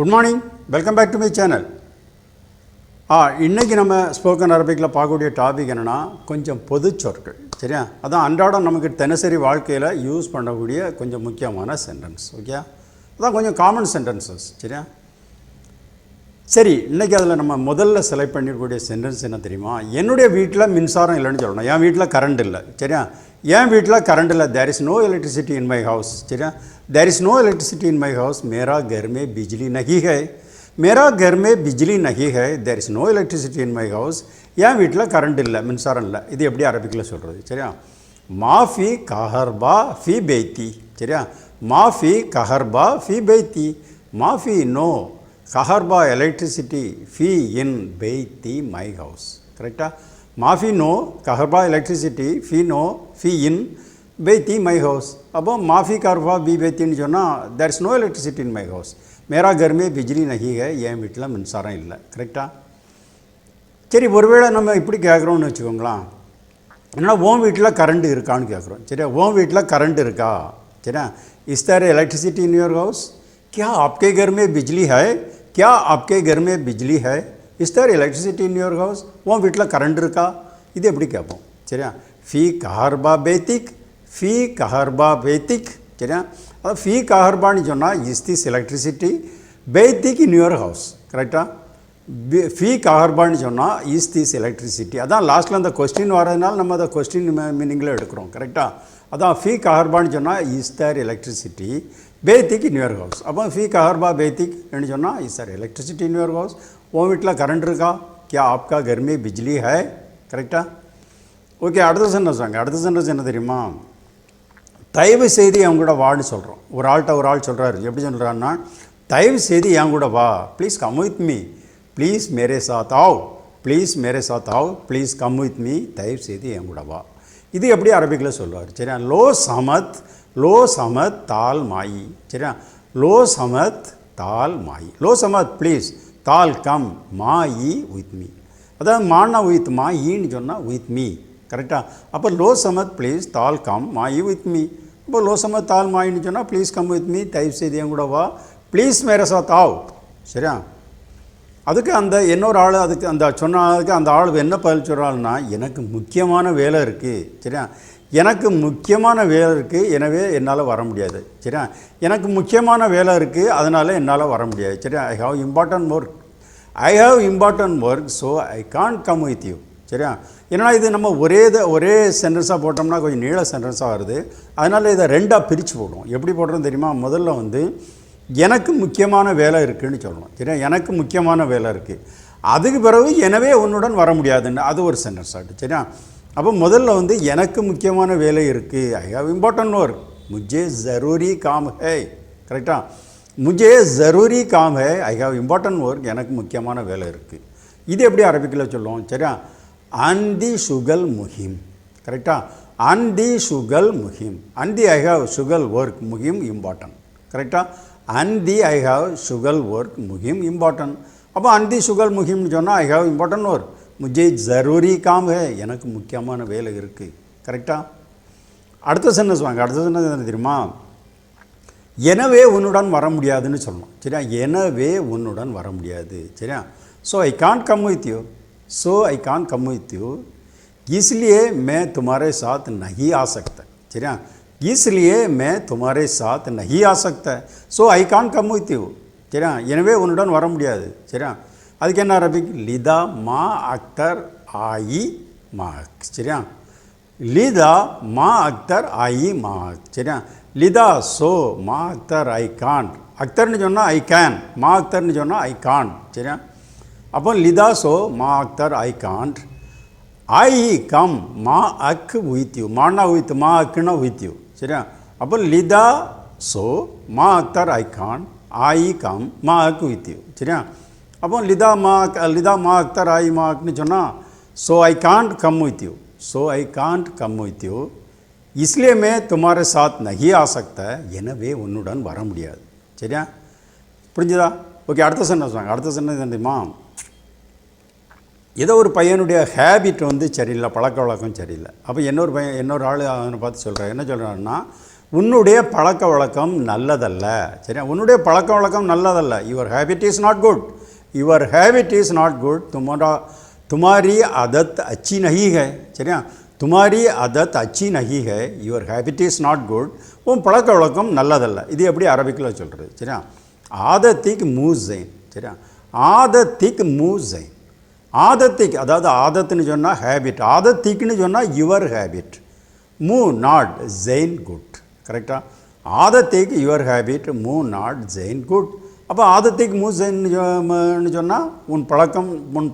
Good morning, welcome back to my channel. இன்றைக்கி நம்ம spoken அரபிக்கில் பார்க்கக்கூடிய டாபிக் என்னென்னா கொஞ்சம் பொது சொற்கள். சரியா? அதான் அன்றாடம் நமக்கு தினசரி வாழ்க்கையில் யூஸ் பண்ணக்கூடிய கொஞ்சம் முக்கியமான சென்டென்ஸ். ஓகே, அதான் கொஞ்சம் காமன் சென்டென்சஸ். சரியா? சரி, இன்றைக்கி அதில் நம்ம முதல்ல செலக்ட் பண்ணிருக்கக்கூடிய சென்டென்ஸ் என்ன தெரியுமா? என்னுடைய வீட்டில் மின்சாரம் இல்லைன்னு சொல்லணும். என் வீட்டில் கரண்ட் இல்லை. சரியா? என் வீட்டில் கரண்ட் இல்லை. There is no electricity in my house. சரியா? There is no electricity in my house. मेरा घर में बिजली नहीं है. मेरा घर में बिजली नहीं है. There is no electricity in my house. என் வீட்டில் கரண்ட் இல்லை, மின்சாரம் இல்லை. இது எப்படி அரபிக்கில் சொல்கிறது? சரியா? மாஃபி கஹர்பா ஃபி பெய்தி. சரியா? மாஃபி கஹர்பா ஃபி பெய்தி. மாஃபி நோ கஹர்பா எலக்ட்ரிசிட்டி ஃபி இன் பெய்தி மை ஹவுஸ். கரெக்டாக? மாஃபி நோ கஹர்பா எலக்ட்ரிசிட்டி ஃபி நோ ஃபி இன் बेती मई हाउस. अब माफ़ी करवा बी बेती जो there is no electricity in my house. मेरा घर में बिजली नहीं है. என் வீட்டில் மின்சாரம் இல்லை. கரெக்டாக? சரி, ஒருவேளை நம்ம இப்படி கேட்குறோன்னு வச்சுக்கோங்களேன். என்னன்னா உன் வீட்டில் கரண்ட் இருக்கான்னு கேட்குறோம். சரியா? உன் வீட்டில் கரண்ட் இருக்கா? சரியா? इस तरह इलेक्ट्रिसिटी इन योर हाउस. क्या आपके घर में बिजली है? क्या आपके घर में बिजली है? इस तरह इलेक्ट्रिसिटी इन योर हाउस. உன் வீட்டில் கரண்ட் இருக்கா? இது எப்படி கேட்போம்? சரியா? ஃபி கஹர்பா பேத்திக், ஃபீ கஹர்பா பேத்திக். சரியா? அதாவது ஃபீ கஹர்பான்னு சொன்னால் இஸ் திஸ் எலக்ட்ரிசிட்டி பேத்திக் இன் யுவர் ஹவுஸ். கரெக்டாக? ஃபீ கஹர்பான்னு சொன்னால் இஸ் திஸ் எலக்ட்ரிசிட்டி. அதான் லாஸ்ட்டில் அந்த கொஸ்டின் வரதுனால நம்ம அதை கொஸ்டின் மீனிங்கில் எடுக்கிறோம். கரெக்டாக? அதான் ஃபீ கஹர்பான்னு சொன்னால் இஸ் தேர் எலக்ட்ரிசிட்டி பேத்திக் இன் யுவர் ஹவுஸ். அப்போ ஃபீ கஹர்பா பேத்திக்னு சொன்னால் is there electricity in your house. உன் வீட்டில் கரண்ட் இருக்கா? கியா ஆப்கா घर में बिजली है? கரெக்டாக? ஓகே, அடுத்த சென்டென்ஸ் வாங்க. அடுத்த சென்டென்ஸ் என்ன தெரியுமா? தயவு செய்து என் கூட வான்னு சொல்கிறோம். ஒரு ஆள் சொல்கிறாரு. எப்படி சொல்கிறாருன்னா, தயவு செய்து என் கூட வா. Please come with me. Please மேரே சாத் ஆவ். ப்ளீஸ் மேரே சாத் ஆவ். Please come with me. தயவு செய்து என் கூட வா. இது எப்படி அரபிக்கில் சொல்லுவார்? சரியா? லோ சமத் தால் மாயி. சரியா? லோ சமத் தால் மாயி. லோ சமத் ப்ளீஸ், தால் கம், மாயி வித் மீ. அதாவது மானா வித் மாயின்னு சொன்னால் வித் மீ. கரெக்டாக? அப்போ லோ சமத் ப்ளீஸ் தால் கம் மாயி வித் மீ. இப்போ லோ சமத் தால் மாயின்னு சொன்னால் ப்ளீஸ் கம் வித் மீ, தயவு செய்து என் கூட வா. ப்ளீஸ் மேரே சாத் ஆவ். சரியா? அதுக்கு அந்த இன்னொரு ஆள் அதுக்கு அந்த சொன்னதுக்கு அந்த ஆள் என்ன பதில் சொல்கிறாள்னா, எனக்கு முக்கியமான வேலை இருக்குது. சரியா? எனக்கு முக்கியமான வேலை இருக்குது, எனவே என்னால் வர முடியாது. சரியா? எனக்கு முக்கியமான வேலை இருக்குது, அதனால் என்னால் வர முடியாது. சரியா? ஐ have important work so I can't come with you. சரியா? ஏன்னா இது நம்ம ஒரே சென்டென்ஸாக போட்டோம்னா கொஞ்சம் நீள சென்டென்ஸாக வருது. அதனால் இதை ரெண்டாக பிரித்து போடுவோம். எப்படி போடுறோம் தெரியுமா? முதல்ல எனக்கு முக்கியமான வேலை இருக்குதுன்னு சொல்லணும். சரியா? எனக்கு முக்கியமான வேலை இருக்குது. அதுக்கு பிறகு எனவே உன்னுடன் வர முடியாதுன்னு அது ஒரு சென்டென்ஸ் ஆகிட்டு. சரியா? அப்போ முதல்ல எனக்கு முக்கியமான வேலை இருக்குது. I have important work. முஜே ஜரூரி காம் ஹே. கரெக்டாக? முஜே ஜரூரி காம் ஹே. I have important work. எனக்கு முக்கியமான வேலை இருக்குது. இது எப்படி அரபிக்கில் சொல்லுவோம்? சரியா? அந்தி சுகல் முஹிம். கரெக்டாக? அந்தி சுகல் முஹிம். அந்தி ஐ ஹாவ் சுகல் ஒர்க் முஹிம் இம்பார்ட்டன்ட். கரெக்டாக? அந்தி ஐ ஹாவ் சுகல் ஒர்க் முஹிம் இம்பார்ட்டன்ட். அப்போ அந்தி சுகல் முஹிம்னு சொன்னால் ஐ ஹாவ் இம்பார்ட்டன்ட் ஒர்க். முஜே ஜரூரி காம் ஹே. எனக்கு முக்கியமான வேலை இருக்குது. கரெக்டாக? அடுத்த சென்டென்ஸ் வாங்க. அடுத்த சென்டென்ஸ் என்ன தெரியுமா? எனவே உன்னுடன் வர முடியாதுன்னு சொல்லணும். சரியா? எனவே உன்னுடன் வர முடியாது. சரியா? So I can't come with you. So I can't come with you, इसलिए मैं तुम्हारे साथ नहीं आ सकता. சரியா? इसलिए मैं तुम्हारे साथ नहीं आ सकता. सो I can't come with you. சரியா? எனவே உன்னுடன் வர முடியாது. சரியா? அதுக்கு என்ன அரபிக்? லிதா மா அக்தர் ஆயி மாக். சரியா? லிதா மா அக்தர் ஆயி மாக். சரியா? லிதா ஸோ மா அக்தர் ஐ கான்ட். அக்தர்னு சொன்னால் ஐ கேன், மா அக்தர்னு சொன்னால் ஐ கான்ட். சரியா? அப்போ லிதா ஸோ மா Akhtar I can't. I come மா அக் வித் யூ. மானா வித் மா அக்குன்னா வித் யூ. சரியா? அப்போ லிதா ஸோ மா Akhtar I can't. I come மா அக் வித் யூ. சரியா? அப்போ லிதா மா அக்தர் ஐ மா அக்னு சொன்னால் so I can't come with you. So I can't come with you, इसलिए मैं तुम्हारे साथ नहीं आ सकता. எனவே உன்னுடன் வர முடியாது. சரியா? புரிஞ்சுதா? ஓகே, அடுத்த சென்டென்ஸ் வாங்க. அடுத்த சென்டென்ஸ் தெரியுமா? ஏதோ ஒரு பையனுடைய ஹேபிட் சரியில்லை, பழக்க வழக்கம் சரியில்லை. அப்போ இன்னொரு ஆள் அவனை பார்த்து சொல்கிறார். என்ன சொல்கிறாருன்னா, உன்னுடைய பழக்க வழக்கம் நல்லதல்ல. சரியா, உன்னுடைய பழக்க வழக்கம் நல்லதல்ல. Your habit is not good. Your habit is not good. तुम्हारी आदत अच्छी नहीं है. சரியா, तुम्हारी आदत अच्छी नहीं है. Your habit is not good. உன் பழக்க வழக்கம் நல்லதல்ல. இது எப்படி அரபிக்கில் சொல்கிறது? சரியா, ஆதத்திக் மூசைன். சரியா, ஆதத்திக் மூசைன். ஆதத்திக் அதாவது ஆதத்துன்னு சொன்னால் ஹேபிட், ஆதத்திக்னு சொன்னால் யுவர் ஹேபிட். மூ நாட் ஜெயின் குட். கரெக்டாக, ஆதத்திக் யுவர் ஹேபிட், மூ நாட் ஜெயின் குட். அப்போ ஆதத்திக் மூ ஜெயின்னு சொன்னால் உன்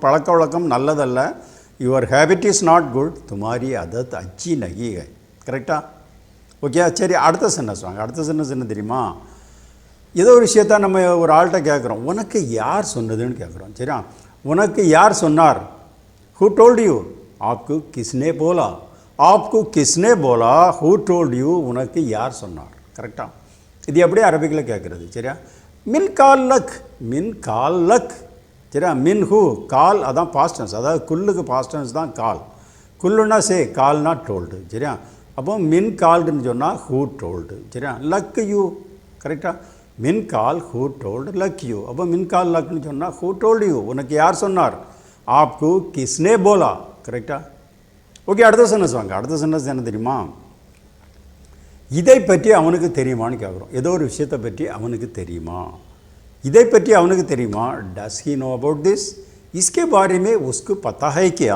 பழக்க வழக்கம் நல்லதல்ல. Your habit is not good. துமாரி அதத் அச்சி நகி ஹை. கரெக்டாக, ஓகே. சரி, அடுத்த சென்டென்ஸ் வாங்க. அடுத்த சென்டென்ஸ் என்ன தெரியுமா? ஏதோ ஒரு விஷயத்த நம்ம ஒரு ஆள்கிட்ட கேட்குறோம், உனக்கு யார் சொன்னதுன்னு கேட்குறோம். சரியா, உனக்கு யார் சொன்னார்? Who told you? ஆப்கு கிஸ்னே போலா? ஆப்கு கிஸ்னே போலா? Who told you? உனக்கு யார் சொன்னார்? கரெக்டாக, இது எப்படி அரபிக்கில் கேட்குறது? சரியா, மின் கால் லக். மின் கால் லக். சரியா, மின் ஹூ கால், அதான் பாஸ்ட் டென்ஸ். அதாவது குல்லுக்கு பாஸ்ட் டென்ஸ் தான் கால். குல்லுன்னா சே, கால்னா டோல்டு. சரியா, அப்போ மின் கால்டுன்னு சொன்னால் ஹூ டோல்டு. சரியா, லக் யூ. கரெக்டாக, மின் கால் ஹூ டோல்டு லக் யூ. அப்போ மின் கால் லக்னு சொன்னால் ஹூ டோல்டு யூ, உனக்கு யார் சொன்னார்? ஆப்கு கிஸ்னே போலா. கரெக்டாக, ஓகே. அடுத்த சென்டென்ஸ் வாங்க. அடுத்த சென்டென்ஸ் என்ன தெரியுமா? இதை பற்றி அவனுக்கு தெரியுமான்னு கேட்குறோம். ஏதோ ஒரு விஷயத்தை பற்றி அவனுக்கு தெரியுமா? இதை பற்றி அவனுக்கு தெரியுமா? டஸ் ஹி நோ அபவுட் திஸ்? इसके बारे में उसको पता है क्या?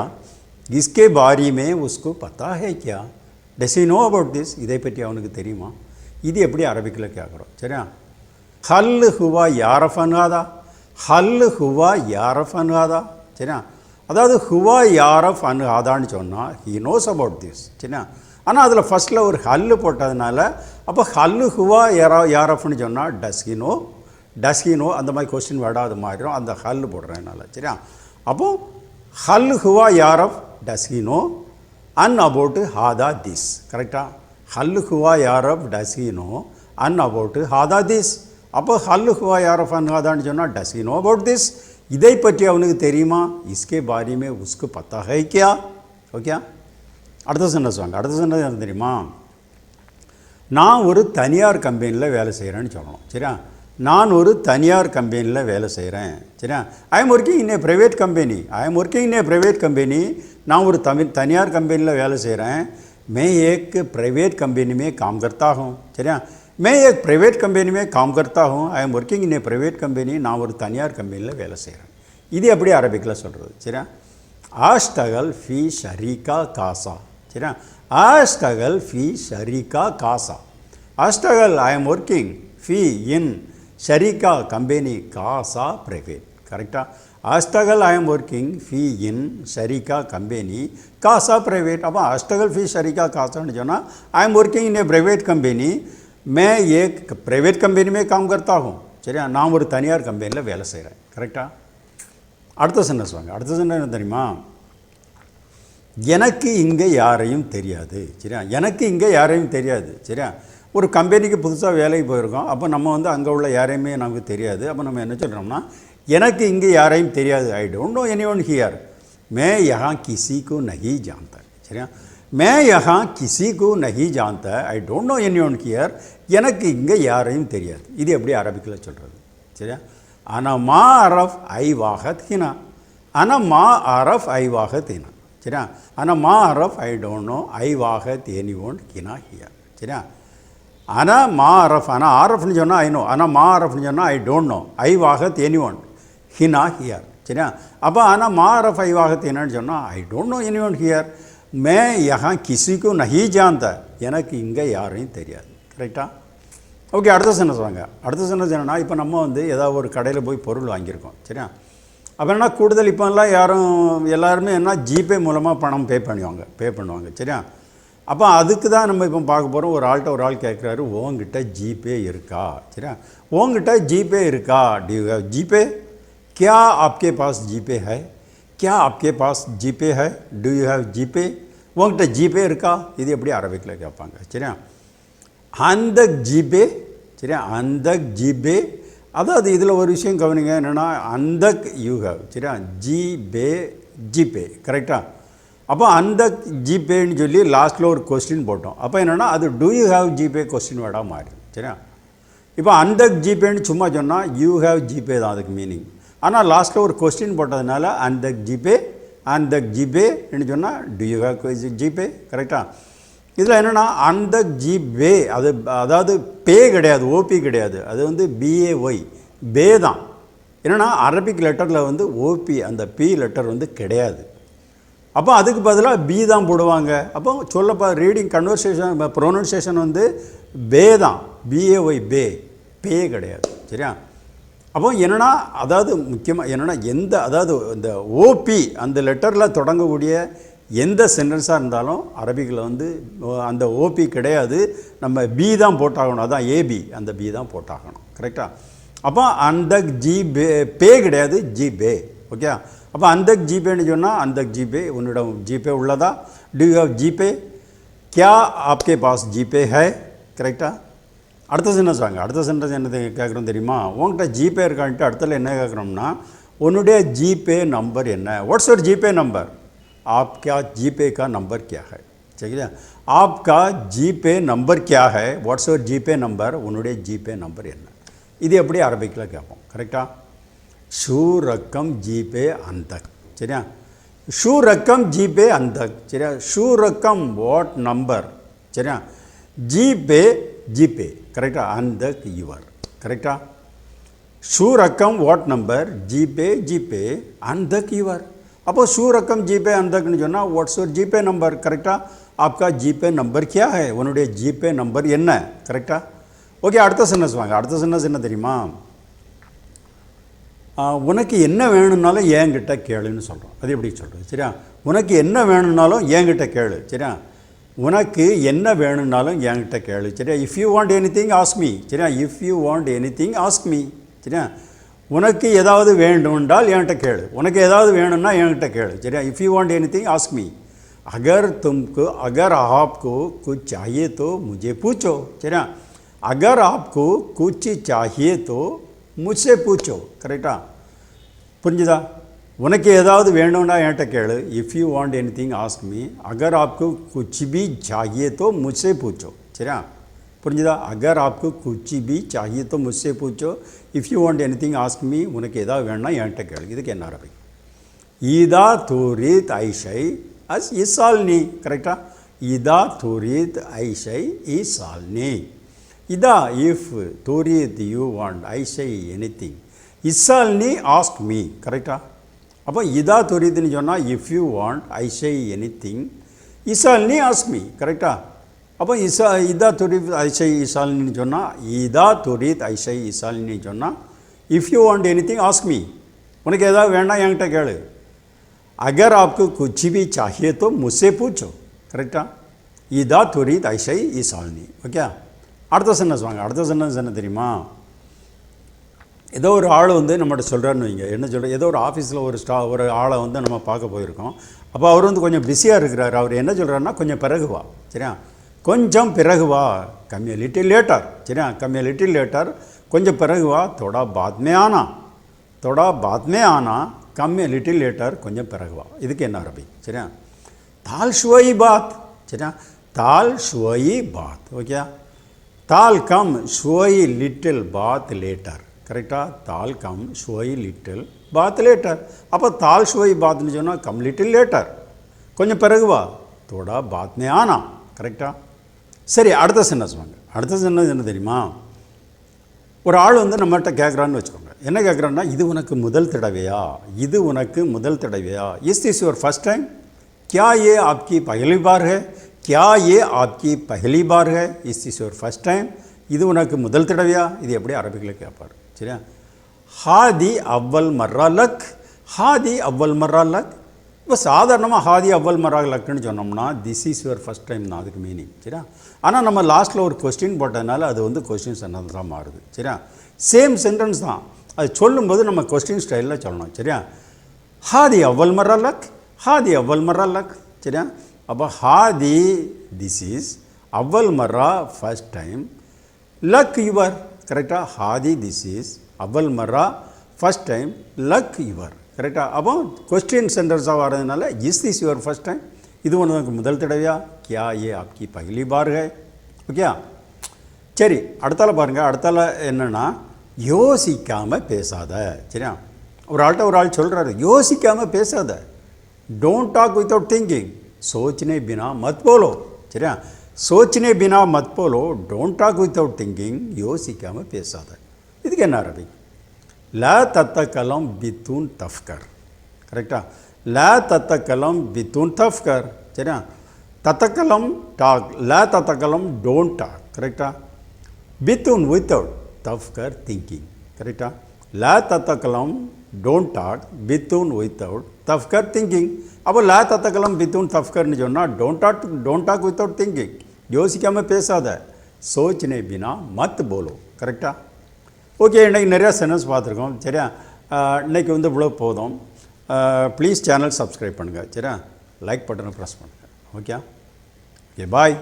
इसके बारे में उसको पता है क्या? डस ही नो अबाउट दिस? இதை பற்றி அவனுக்கு தெரியுமா? இது எப்படி அரபிக்கில் கேட்குறோம். சரியா, ஹல் ஹுவா யாரஃப் அன்ஹாதா? ஹல் ஹுவா யாரஃப் அன்ஹாதா? சரியா, அதாவது ஹுவா யாரஃப் அன்ஹாதான்னு சொன்னால் ஹி நோஸ் அபவுட் திஸ். சரியா, ஆனால் அதில் ஃபஸ்ட்டில் ஒரு ஹல்லு போட்டதுனால அப்போ ஹல்லு ஹுவா யாரஃப்னு சொன்னால் does he no, does he no அந்த மாதிரி கொஸ்டின் வேர்டாக அது மாறிடும் அந்த ஹல்லு போடுறதுனால. சரியா, அப்போது ஹல் ஹுவா யாரஃப் டஸ் ஹி நோ அன் அபவுட் ஹாதா திஸ். கரெக்டாக, ஹல் ஹுவா யாரஃப் டஸ் ஹி நோ அன் அபவுட் ஹாதா திஸ். அப்போ ஹல் ஹுவா யாரஃப் அன் ஹாதான்னு சொன்னால் does he know about this. இதை பற்றி அவனுக்கு தெரியுமா? இஸ்கே பாரி மே உஸ்கு பத்தா ஹை கியா? ஓகே. அடுத்த சென்டென்ஸ் வாங்க. அடுத்த சென்டென்ஸ் என்ன தெரியுமா? நான் ஒரு தனியார் கம்பெனியில் வேலை செய்கிறேன்னு சொல்லணும். சரியா, நான் ஒரு தனியார் கம்பெனியில் வேலை செய்கிறேன். சரியா, I am working in A private company. I am working in A private company. நான் ஒரு தனியார் கம்பெனியில் வேலை செய்கிறேன். मैं एक प्राइवेट कंपनी में काम करता हूँ. சரியா, मैं एक प्राइवेट कंपनी में काम करता हूँ. I am working in A private company. நான் ஒரு தனியார் கம்பெனியில் வேலை செய்கிறேன். இது எப்படி அரபிக்கில் சொல்கிறது? சரியா, ஆஷ்டகல் ஃபி ஷரீகா காசா. சரியா, ஆஷ்டகல் ஃபி ஷரீகா காசா. ஆஷ்டகல் ஐ எம் ஒர்க்கிங் ஃபி இன் ஷரீகா கம்பெனி காசா பிரைவேட். கரெக்டாக, ஆஷ்டகல் ஐ எம் ஒர்க்கிங் ஃபி இன் ஷரீகா கம்பெனி காசா பிரைவேட். அப்போ ஆஷ்டகல் ஃபி ஷரீகா காசான்னு சொன்னால் I am working in A private company. मैं एक प्राइवेट कंपनी में काम करता हूँ. சரியா, நான் ஒரு தனியார் கம்பெனியில் வேலை செய்கிறேன். கரெக்டாக, அடுத்த சென்டென்ஸ் வாங்க. அடுத்த சென்டென்ஸ் என்ன தெரியுமா? எனக்கு இங்கே யாரையும் தெரியாது. சரியா, எனக்கு இங்கே யாரையும் தெரியாது. சரியா, ஒரு கம்பெனிக்கு புதுசாக வேலைக்கு போயிருக்கோம். அப்போ நம்ம அங்கே உள்ள யாரையுமே நமக்கு தெரியாது. அப்போ நம்ம என்ன சொல்கிறோம்னா எனக்கு இங்கே யாரையும் தெரியாது. ஐ don't know anyone here. मैं यहाँ किसी को नहीं जानता. சரியா, मैं यहाँ किसी को नहीं जानता. ஐ don't know anyone here. எனக்கு இங்கே யாரையும் தெரியாது. இது எப்படி அரபிக்கில் சொல்கிறது? சரியா, அனா மா அரஃப் ஐ வாஹத் ஹினா. அனா மா அரஃப் ஐ வாஹத் ஹினா. சரியா, அனா மா அரஃப் ஐ டோன்ட் நோ ஐ வாஹத் எனி ஒன் ஹினா ஹியர். சரியா, அனா மா அரஃப், அனா ஆரஃப்னு சொன்னால் ஐ நோ. அனா மா அரஃப்னு சொன்னால் ஐ டோன்ட் நோ ஐ வாஹத் எனி ஒன் ஹினா ஹியர். சரியா, அப்போ ஆனால் மா அரஃப் ஐ வாஹத் என்னன்னு சொன்னால் I don't know anyone here. மே யஹா கிசிக்கு நஹி ஜான்த. எனக்கு இங்கே யாரையும் தெரியாது. கரெக்டாக, ஓகே. அடுத்த சென்டென்ஸ் வாங்க. அடுத்த சென்டென்ஸ் என்னென்னா, இப்போ நம்ம ஏதாவது ஒரு கடையில் போய் பொருள் வாங்கியிருக்கோம். சரியா, அப்போ என்ன கூடுதல் இப்போல்லாம் எல்லாருமே என்ன ஜிபே மூலமாக பணம் பே பண்ணுவாங்க. சரியா, அப்போ அதுக்கு தான் நம்ம இப்போ பார்க்க போகிறோம். ஒரு ஆள் கேட்குறாரு, உங்ககிட்ட ஜிபே இருக்கா? சரியா, உங்ககிட்ட ஜிபே இருக்கா? To you have GPay? क्या आपके पास जीपे है? क्या आपके पास जीपे है? डू यू हैव जीपे? உங்கள்கிட்ட ஜிபே இருக்கா? இது எப்படி அரபிக்கில் கேட்பாங்க. சரியா, அந்தக் ஜிபே. சரியா, அந்தக் ஜிபே. அதாவது இதில் ஒரு விஷயம் கவனிங்க, என்னென்னா அந்தக் யூ ஹேவ். சரியா, ஜிபே ஜிபே. கரெக்டாக, அப்போ அந்த ஜிபேன்னு சொல்லி லாஸ்ட்டில் ஒரு கொஸ்டின் போட்டோம். அப்போ என்னென்னா அது do you have GPay question வேர்டாக மாறி. சரியா? இப்போ அந்த ஜிபேன்னு சும்மா சொன்னால் யூ ஹேவ் ஜிபே தான் அதுக்கு மீனிங். ஆனால் லாஸ்ட்டில் ஒரு கொஸ்டின் போட்டதுனால அந்த ஜிபேன்னு சொன்னால் டு யூ ஹேவ் ஜிபே. கரெக்டாக? இதில் என்னென்னா அந்த ஜிபே அதாவது பே கிடையாது, ஓபி கிடையாது, அது வந்து பிஏஒய் பே தான். என்னென்னா அரபிக் லெட்டரில் வந்து ஓபி அந்த பி லெட்டர் வந்து கிடையாது. அப்போ அதுக்கு பதிலாக பி தான் போடுவாங்க. அப்போ சொல்லப்போ ரீடிங் கன்வர்சேஷன் ப்ரொனன்சியேஷன் வந்து பே தான், பிஏஒய் பே, பே கிடையாது. சரியா? அப்போ என்னென்னா அதாவது முக்கியமாக என்னென்னா அதாவது இந்த ஓபி அந்த லெட்டரில் தொடங்கக்கூடிய எந்த சென்டென்ஸாக இருந்தாலும் அரபிக்கில் வந்து அந்த ஓபி கிடையாது, நம்ம பி தான் போட்டாகணும். அதான் ஏபி, அந்த பி தான் போட்டாகணும். கரெக்டாக? அப்போ அந்த ஜிபே பே கிடையாது, ஜிபே. ஓகே? அப்போ அந்த ஜிபேன்னு சொன்னால் அந்த ஜிபே உன்னிடம் ஜிபே உள்ளதா? Do you have GPay? கியா ஆப்கே பாஸ் ஜிபே ஹை? கரெக்டாக? அடுத்த சென்டென்ஸ் வாங்க. அடுத்த சென்டென்ஸ் என்ன கேட்குறோம் தெரியுமா? உங்கள்கிட்ட ஜிபே இருக்கான்ட்டு அடுத்தல என்ன கேட்குறோம்னா உன்னுடைய ஜிபே நம்பர் என்ன? Watts your GPay number? आपका जीपे का नंबर क्या है? ठीक है? आपका जीपे नंबर क्या है? What's your GPay number? उन्होंने जीपे नंबर என்ன? இது எப்படி அரபிக்கில் கேட்போம். கரெக்டாக? ஷூ ரக்கம் ஜிபே அந்தக். சரியா? ஷூ ரக்கம் ஜிபே அந்தக். சரியா? ஷூ ரக்கம் வாட் நம்பர்? சரியா? ஜிபே கரெக்டாக? அந்தக் யுவர். கரெக்டாக? ஷூ ரக்கம் வாட் நம்பர்? ஜிபே அந்தக் யுவர். அப்போ ஷூ ரக்கம் ஜிபே அந்தக்னு சொன்னால் வாட்ஸ் யுவர் ஜிபே நம்பர்? கரெக்டாக? ஆப்கா ஜிபே நம்பர் கியா ஹை? உன்னுடைய ஜிபே நம்பர் என்ன? கரெக்டாக? ஓகே, அடுத்த சென்டென்ஸ் வாங்க. அடுத்த சென்டென்ஸ் என்ன தெரியுமா? உனக்கு என்ன வேணும்னாலும் என்கிட்ட கேளுன்னு சொல்கிறோம். அது எப்படி சொல்கிறது? சரியா? உனக்கு என்ன வேணும்னாலும் என்கிட்ட கேளு. சரியா? உனக்கு என்ன வேணும்னாலும் என்கிட்ட கேளு. சரியா? If you want anything ask me. சரியா? If you want anything ask me. சரியா? உனக்கு ஏதாவது வேண்டும்ன்றால் என்கிட்ட கேளு. உனக்கு ஏதாவது வேணும்னா என்கிட்ட கேளு. சரியா? If you want anything ask me. अगर आपको कुछ चाहिए तो मुझे पूछो. சரியா? अगर आपको कुछ चाहिए तो मुझसे पूछो. கரெக்டா? புரிஞ்சுதா? உனக்கு ஏதாவது வேணும்னா என்கிட்ட கேளு. If you want anything ask me. अगर आपको कुछ भी चाहिए तो मुझसे पूछो. சரியா? புரிஞ்சுதா? अगर आपको कुछ भी चाहिए तो मुझसे पूछो. If you want anything ask me. உனக்கு ஏதாவது வேணும்னா என்கிட்ட கேளு. இதுக்கு என்ன அரபி? ஈதா தூரித் ஐஷை அஸ் இசால்னி. கரெக்டாக? ஈதா தூரித் ஐஷை இசால்னி. இதா இஃப் தூரித் யூ வாண்ட் ஐஷை எனிதிங் இசால்னி ஆஸ்க் மீ. கரெக்டாக? அப்போ இதா தூரித்னு சொன்னால் இஃப் யூ வாண்ட் ஐஷை எனிதிங் இசால்னி ஆஸ்க் மீ. கரெக்டாக? அப்போ இதா துரித் ஐஷை இசாலின்னு சொன்னால் இதா துரித் ஐஷை இசாலின்னு சொன்னால் if you want anything ask me. உனக்கு ஏதாவது வேண்டாம் என்கிட்ட கேளு. அகர் ஆப்க்கு குச் பி சாஹியே தோ முஸ்ஸே பூச்சோ. கரெக்டாக? இதா துரித் ஐஷை இசாலினி. ஓகே, அடுத்த சென்டென்ஸ் வாங்க. அடுத்த சென்டென்ஸ் என்ன தெரியுமா? ஏதோ ஒரு ஆள் வந்து நம்மகிட்ட சொல்கிறான்னு வைங்க. என்ன சொல்கிற? ஏதோ ஒரு ஆஃபீஸில் ஒரு ஆளை வந்து நம்ம பார்க்க போயிருக்கோம். அப்போ அவர் வந்து கொஞ்சம் பிஸியாக இருக்கிறார். அவர் என்ன சொல்கிறாருன்னா கொஞ்சம் பிறகு வா. சரியா? கொஞ்சம் பிறகு வா. Come a little later. சரியா? Come a little later. கொஞ்சம் பிறகு வா. தோடா பாத்மே ஆனா. தோடா பாத்மே ஆனா. Come a little later. கொஞ்சம் பிறகு வா. இதுக்கு என்ன அரபி? சரியா? தால் ஷுவயி பாத். சரியா? தால் ஷுவயி பாத். ஓகே, தால் கம் ஷுவயி லிட்டில் பாத் லேட்டர். கரெக்டாக? தால் கம் ஷுவயி லிட்டில் பாத் லேட்டர். அப்போ தால் ஷுவயி பாத்னு சொன்னால் கம் லிட்டில் லேட்டர். கொஞ்சம் பிறகு வா. தோடா பாத்மே ஆனா. கரெக்டாக? சரி, அடுத்த சென்டென்ஸ் வாங்க. அடுத்த சென்டென்ஸ் என்ன தெரியுமா? ஒரு ஆள் வந்து நம்மகிட்ட கேட்குறான்னு வச்சுக்கோங்க. என்ன கேட்குறான்னா இது உனக்கு முதல் தடவையா? இது உனக்கு முதல் தடவையா? Is this your first time? क्या ये आपकी पहली बार है? क्या ये आपकी पहली बार है? इस दिस योर फर्स्ट टाइम? இது உனக்கு முதல் தடவையா? இது எப்படி அரபிக்கில் கேட்பார். சரியா? ஹாதி அவ்வல் மர்ரா லக். ஹாதி அவ்வல் மர்ரா லக். இப்போ சாதாரணமாக ஹாதி அவ்வல் மர்ரா லக்குன்னு சொன்னோம்னா this is your first time தான் அதுக்கு மீனிங். சரியா? ஆனால் நம்ம லாஸ்ட்டில் ஒரு கொஸ்டின் போட்டதுனால அது வந்து கொஸ்டின் சென்டென்ஸ் தான் மாறுது. சரியா? சேம் சென்டென்ஸ் தான். அது சொல்லும்போது நம்ம கொஸ்டின் ஸ்டைலில் சொல்லணும். சரியா? ஹாதி அவ்வல் மர்ரா லக். ஹாதி அவ்வல் மர்ரா லக். சரியா? அப்போ ஹாதி this is, Awwal மர்ரா first time, luck your. கரெக்டாக? ஹாதி this is, Awwal மர்ரா first time, luck your. கரெக்டாக? அப்போ கொஸ்டின் சென்டென்ஸாக வர்றதுனால is this your first time, இது ஒன்று முதல் தடவையா? கியா ஏ ஆப்கி பஹிலி பார் ஹை? ஓகே, சரி. அடுத்தால பாருங்கள். அடுத்தால என்னென்னா யோசிக்காமல் பேசாத. சரியா? ஒரு ஆள் சொல்கிறாரு, யோசிக்காமல் பேசாத. Don't talk without thinking. सोचने बिना मत बोलो. சரியா? सोचने बिना मत बोलो, डोंट टॉक विदाउट थिंकिंग, யோசிக்காமல் பேசாத. இதுக்கு என்ன அரபி? லா தத்தகலம் பித்தூன் தஃப்கர். கரெக்டா? லா தத்தகலம் பித்தூன் தஃப்கர். சரியா? தத்தகலம் டாக், லா தத்தகலம் டோன்ட் டாக். கரெக்டா? பித்தூன் வித்தவுட், தஃப்கர் திங்கிங். கரெக்டா? லா தத்தகலம் டோன்ட் டாக், பித்தூன் வித்தவுட், தஃப்கர் திங்கிங். அப்போ லா தத்தகலம் பித்தூன் தஃப்கர்னு சொன்னால் டோன்ட் டாக் வித்தவுட் திங்கிங், யோசிக்காமல் பேசாத. சோச்சனே பினா மத் போலோ. கரெக்டாக? ஓகே, இன்றைக்கி நிறையா சென்டென்ஸ் பார்த்துருக்கோம். சரியா? இன்றைக்கி இவ்வளோ போதும். ப்ளீஸ் சேனல் சப்ஸ்கிரைப் பண்ணுங்கள். சரியா? லைக் பட்டனை ப்ரெஸ் பண்ணுங்கள். ஓகே, பாய்.